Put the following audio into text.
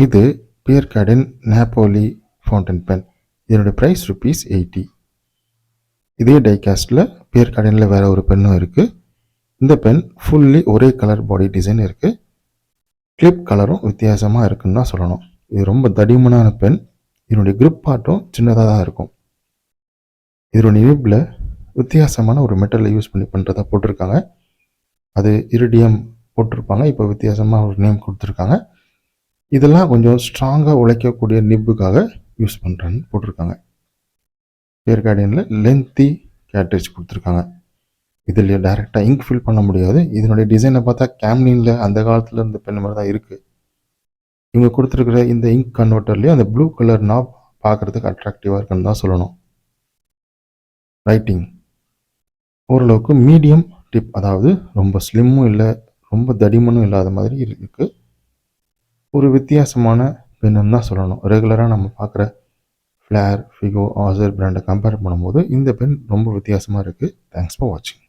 இது bear garden Napoli fountain pen. இதனுடைய price ₹80. இதே டைகாஸ்டில் பியர் கார்டனில் வேறு ஒரு பென்னும் இருக்குது. இந்த பென் ஃபுல்லி ஒரே கலர் பாடி டிசைன் இருக்குது. கிளிப் கலரும் வித்தியாசமாக இருக்குன்னு தான் சொல்லணும். இது ரொம்ப தடிமனான பென். இதனுடைய கிரிப் பார்ட்டும் சின்னதாக தான் இருக்கும். இதனுடைய நிபில் வித்தியாசமான ஒரு மெட்டலில் யூஸ் பண்ணி பண்ணுறதா போட்டிருக்காங்க. அது இரிடியம் போட்டிருப்பாங்க. இப்போ வித்தியாசமாக ஒரு நேம் கொடுத்துருக்காங்க. இதெல்லாம் கொஞ்சம் ஸ்ட்ராங்காக உழைக்கக்கூடிய நிப்புக்காக யூஸ் பண்ணுறேன்னு போட்டிருக்காங்க. பியர் கார்டனில் லென்த்தி கேட்ரேஜ் கொடுத்துருக்காங்க. இதில் டைரெக்டாக இங்க் ஃபில் பண்ண முடியாது. இதனுடைய டிசைனை பார்த்தா கேம்லினில் அந்த காலத்தில் இருந்த பென் மாதிரி தான் இருக்குது. இவங்க கொடுத்துருக்குற இந்த இங்க் கன்வெர்ட்டர்லேயும் அந்த ப்ளூ கலர் நாப் பார்க்குறதுக்கு அட்ராக்டிவாக இருக்குன்னு தான் சொல்லணும். ரைட்டிங் ஓரளவுக்கு மீடியம் டிப், அதாவது ரொம்ப ஸ்லிம்மும் இல்லை ரொம்ப தடிமனும் இல்லாத மாதிரி இருக்குது. ஒரு வித்தியாசமான பென்னு தான் சொல்லணும். ரெகுலராக நம்ம பார்க்குற ஃப்ளேர், ஃபிகோ, ஆசர் பிராண்டை கம்பேர் பண்ணும்போது இந்த பென் ரொம்ப வித்தியாசமாக இருக்குது. தேங்க்ஸ் ஃபார் வாட்சிங்.